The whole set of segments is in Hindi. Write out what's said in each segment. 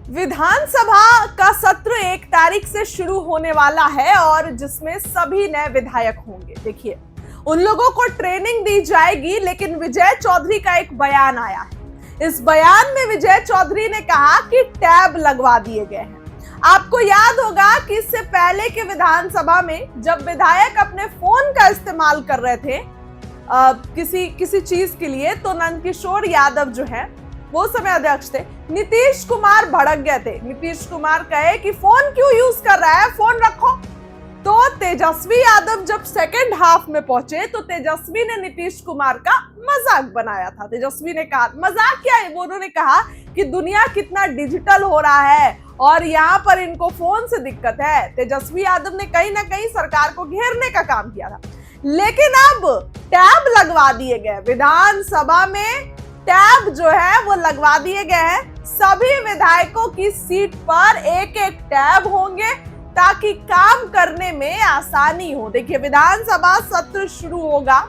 विधानसभा का सत्र 1 तारीख से शुरू होने वाला है और जिसमें सभी नए विधायक होंगे। देखिए, उन लोगों को ट्रेनिंग दी जाएगी, लेकिन विजय चौधरी का एक बयान आया है। इस बयान में विजय चौधरी ने कहा कि टैब लगवा दिए गए हैं। आपको याद होगा कि इससे पहले के विधानसभा में जब विधायक अपने फोन का इस्तेमाल कर रहे थे किसी चीज के लिए, तो नंदकिशोर यादव जो है वो समय अध्यक्ष थे, नीतीश कुमार भड़क गए थे। नीतीश कुमार कहे कि फोन क्यों यूज कर रहा है, फोन रखो। तो तेजस्वी यादव जब सेकंड हाफ में पहुंचे तो तेजस्वी ने नीतीश कुमार का मजाक बनाया था। तेजस्वी ने कहा, मजाक क्या है, वो उन्होंने कहा कि दुनिया कितना डिजिटल हो रहा है और यहाँ पर इनको फोन से दिक्कत है। तेजस्वी यादव ने कहीं ना कहीं सरकार को घेरने का काम किया था, लेकिन अब टैब लगवा दिए गए। विधानसभा में टैब जो है वो लगवा दिए गए हैं। सभी विधायकों की सीट पर एक एक टैब होंगे ताकि काम करने में आसानी हो। देखिए, विधानसभा सत्र शुरू होगा।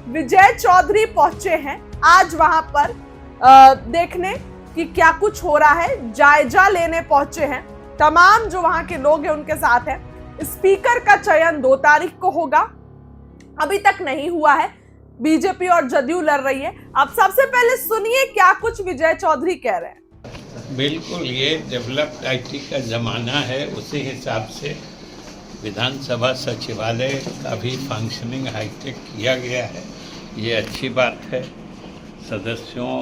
विजय चौधरी पहुंचे हैं आज वहां पर देखने कि क्या कुछ हो रहा है, जायजा लेने पहुंचे हैं। तमाम जो वहां के लोग हैं उनके साथ हैं। स्पीकर का चयन 2 तारीख को होगा, अभी तक नहीं हुआ है। बीजेपी और जदयू लड़ रही है। अब सबसे पहले सुनिए क्या कुछ विजय चौधरी कह रहे हैं। बिल्कुल, ये डेवलप्ड आईटी का ज़माना है, उसी हिसाब से विधानसभा सचिवालय का भी फंक्शनिंग हाईटेक किया गया है। ये अच्छी बात है। सदस्यों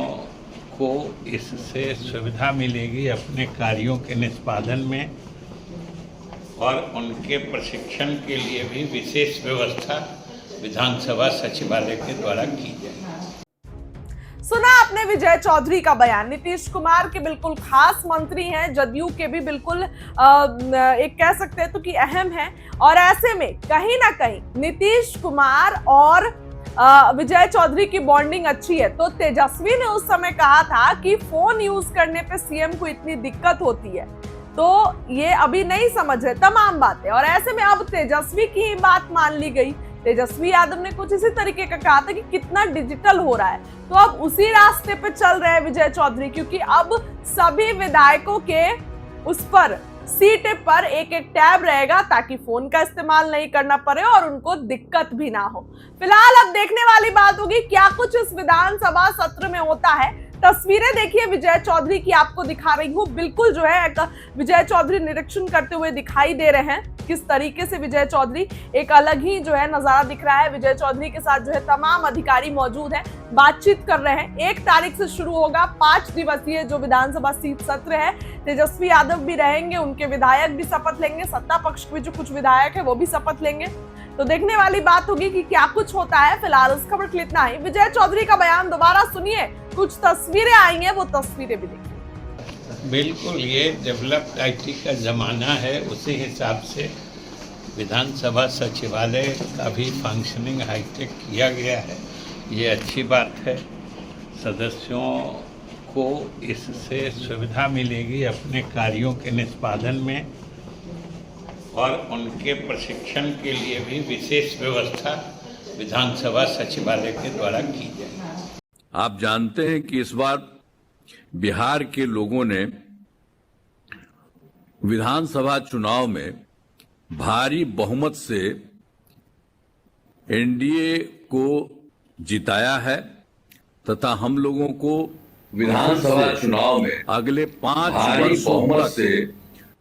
को इससे सुविधा मिलेगी अपने कार्यों के निष्पादन में, और उनके प्रशिक्षण के लिए भी विशेष व्यवस्था विधानसभा सचिवालय के द्वारा की जाए। सुना आपने विजय चौधरी का बयान। नीतीश कुमार के बिल्कुल खास मंत्री हैं, जदयू के भी बिल्कुल एक कह सकते हैं तो कि अहम हैं, और ऐसे में कहीं ना कहीं नीतीश कुमार और विजय चौधरी की बॉन्डिंग अच्छी है। तो तेजस्वी ने उस समय कहा था कि फोन यूज करने पे सीएम को इतनी दिक्कत होती है, तो ये अभी नहीं समझ रहे तमाम बातें, और ऐसे में अब तेजस्वी की बात मान ली गई। तेजस्वी यादव ने कुछ इसी तरीके का कहा था कि कितना डिजिटल हो रहा है, तो अब उसी रास्ते पे चल रहे हैं विजय चौधरी, क्योंकि अब सभी विधायकों के उस पर सीट पर एक एक टैब रहेगा ताकि फोन का इस्तेमाल नहीं करना पड़े और उनको दिक्कत भी ना हो। फिलहाल अब देखने वाली बात होगी क्या कुछ इस विधानसभा सत्र में होता है। तस्वीरें देखिए विजय चौधरी की, आपको दिखा रही हूँ। बिल्कुल जो है विजय चौधरी निरीक्षण करते हुए दिखाई दे रहे हैं। किस तरीके से विजय चौधरी, एक अलग ही जो है नजारा दिख रहा है। विजय चौधरी के साथ जो है तमाम अधिकारी मौजूद हैं, बातचीत कर रहे हैं। 1 तारीख से शुरू होगा 5 दिवसीय जो विधानसभा सीट सत्र है। तेजस्वी यादव भी रहेंगे, उनके विधायक भी शपथ लेंगे, सत्ता पक्ष के जो कुछ विधायक है वो भी शपथ लेंगे। तो देखने वाली बात होगी कि क्या कुछ होता है। फिलहाल इस खबर के लिए इतना ही। विजय चौधरी का बयान दोबारा सुनिए, कुछ तस्वीरें आई हैं, वो तस्वीरें भी देखिए। बिल्कुल, ये डेवलप्ड आईटी का ज़माना है, उसी हिसाब से विधानसभा सचिवालय का भी फंक्शनिंग हाईटेक किया गया है। ये अच्छी बात है। सदस्यों को इससे सुविधा मिलेगी अपने कार्यों के निष्पादन में, और उनके प्रशिक्षण के लिए भी विशेष व्यवस्था विधानसभा सचिवालय के द्वारा की जाए। आप जानते हैं कि इस बार बिहार के लोगों ने विधानसभा चुनाव में भारी बहुमत से एनडीए को जिताया है, तथा हम लोगों को विधानसभा चुनाव में अगले 5 वर्षों से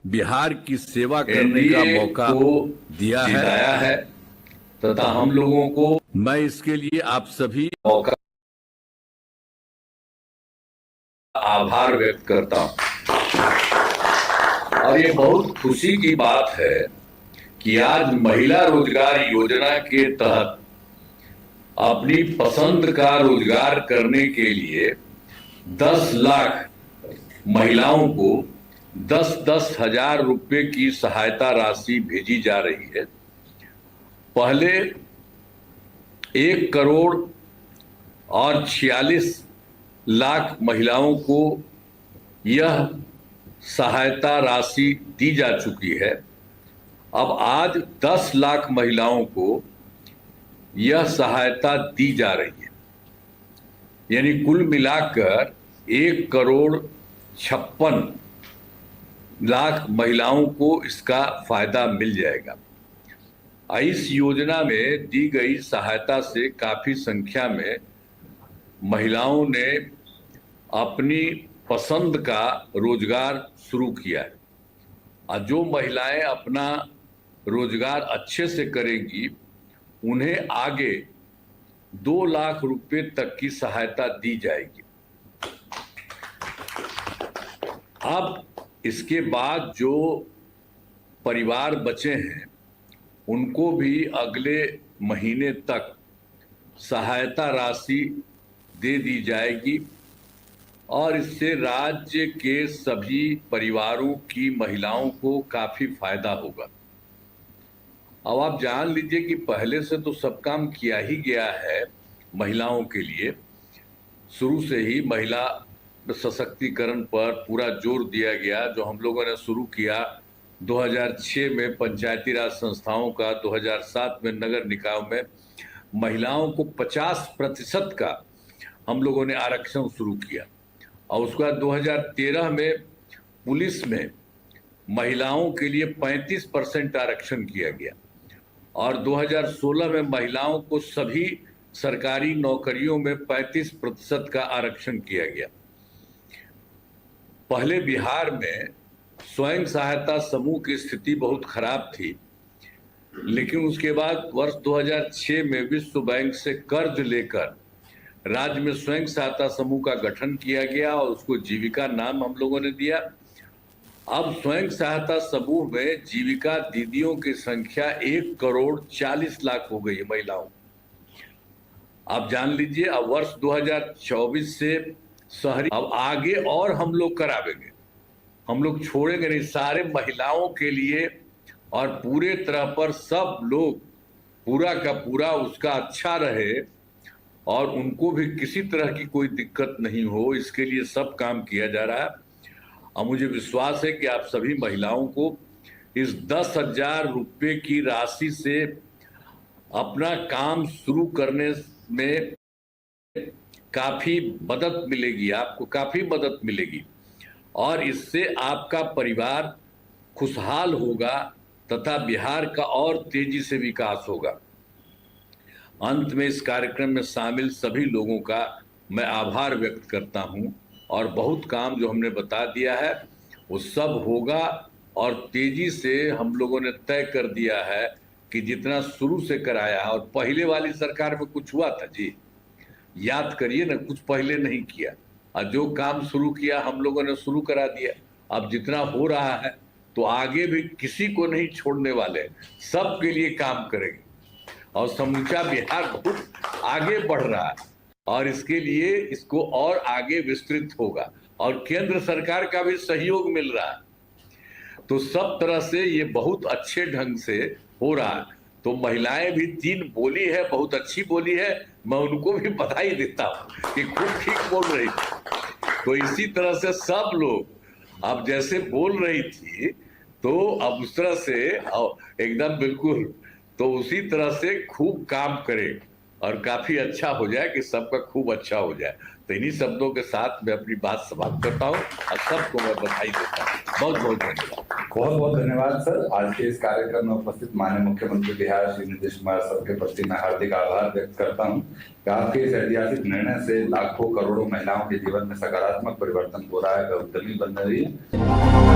बिहार की सेवा करने का मौका दिया है, तथा हम लोगों को मैं इसके लिए आप सभी मौका आभार व्यक्त करता हूं। और ये बहुत खुशी की बात है कि आज महिला रोजगार योजना के तहत अपनी पसंद का रोजगार करने के लिए 10 लाख महिलाओं को 10-10 हजार रुपए की सहायता राशि भेजी जा रही है। पहले 1 करोड़ और 46 लाख महिलाओं को यह सहायता राशि दी जा चुकी है। अब आज 10 लाख महिलाओं को यह सहायता दी जा रही है, यानी कुल मिलाकर 1 करोड़ 56 लाख महिलाओं को इसका फायदा मिल जाएगा। इस योजना में दी गई सहायता से काफी संख्या में महिलाओं ने अपनी पसंद का रोजगार शुरू किया है और जो महिलाएं अपना रोजगार अच्छे से करेंगी उन्हें आगे 2 लाख रुपए तक की सहायता दी जाएगी। अब इसके बाद जो परिवार बचे हैं उनको भी अगले महीने तक सहायता राशि दे दी जाएगी और इससे राज्य के सभी परिवारों की महिलाओं को काफी फायदा होगा। अब आप जान लीजिए कि पहले से तो सब काम किया ही गया है महिलाओं के लिए। शुरू से ही महिला सशक्तिकरण पर पूरा जोर दिया गया। जो हम लोगों ने शुरू किया 2006 में पंचायती राज संस्थाओं का, 2007 में नगर निकायों में महिलाओं को 50% का हम लोगों ने आरक्षण शुरू किया और उसके बाद 2013 में पुलिस में महिलाओं के लिए 35% आरक्षण किया गया और 2016 में महिलाओं को सभी सरकारी नौकरियों में 35% का आरक्षण किया गया। पहले बिहार में स्वयं सहायता समूह की स्थिति बहुत खराब थी, लेकिन उसके बाद वर्ष 2006 में विश्व बैंक से कर्ज लेकर राज्य में स्वयं सहायता समूह का गठन किया गया और उसको जीविका नाम हम लोगों ने दिया। अब स्वयं सहायता समूह में जीविका दीदियों की संख्या 1,40,00,000 हो गई है महिलाओं। आप जान लीजिए अब वर्ष 2024 से शहरी अब आगे और हम लोग करावेंगे, हम लोग छोड़ेंगे नहीं, सारे महिलाओं के लिए और पूरे तरह पर सब लोग पूरा का पूरा उसका अच्छा रहे और उनको भी किसी तरह की कोई दिक्कत नहीं हो, इसके लिए सब काम किया जा रहा है। और मुझे विश्वास है कि आप सभी महिलाओं को इस 10,000 रुपये की राशि से अपना काम शुरू करने में काफी मदद मिलेगी, आपको काफी मदद मिलेगी और इससे आपका परिवार खुशहाल होगा तथा बिहार का और तेजी से विकास होगा। अंत में इस कार्यक्रम में शामिल सभी लोगों का मैं आभार व्यक्त करता हूं और बहुत काम जो हमने बता दिया है वो सब होगा और तेजी से हम लोगों ने तय कर दिया है कि जितना शुरू से कराया है। और पहले वाली सरकार में कुछ हुआ था जी, याद करिए ना, कुछ पहले नहीं किया और जो काम शुरू किया हम लोगों ने शुरू करा दिया। अब जितना हो रहा है तो आगे भी किसी को नहीं छोड़ने वाले, सबके लिए काम करेंगे और समूचा बिहार बहुत आगे बढ़ रहा है और इसके लिए इसको और आगे विस्तृत होगा और केंद्र सरकार का भी सहयोग मिल रहा है। तो सब तरह से ये बहुत अच्छे ढंग से हो रहा है। तो महिलाएं भी 3 बोली है, बहुत अच्छी बोली है, मैं उनको भी बधाई देता हूँ कि खूब ठीक बोल रही थी। तो इसी तरह से सब लोग अब जैसे बोल रही थी तो अब उस तरह से एकदम बिल्कुल तो उसी तरह से खूब काम करें और काफी अच्छा हो जाए कि सबका खूब अच्छा हो जाए। तो इन्हीं शब्दों के साथ मैं अपनी बात समाप्त करता हूँ और सबको मैं बधाई देता हूँ। बहुत बहुत धन्यवाद। बहुत बहुत धन्यवाद सर। आज के इस कार्यक्रम में उपस्थित माननीय मुख्यमंत्री बिहार श्री नीतीश कुमार सर के प्रति मैं हार्दिक आभार व्यक्त करता हूँ कि आपके इस ऐतिहासिक निर्णय से लाखों करोड़ों महिलाओं के जीवन में सकारात्मक परिवर्तन हो रहा है, वे उद्यमी बन रही है।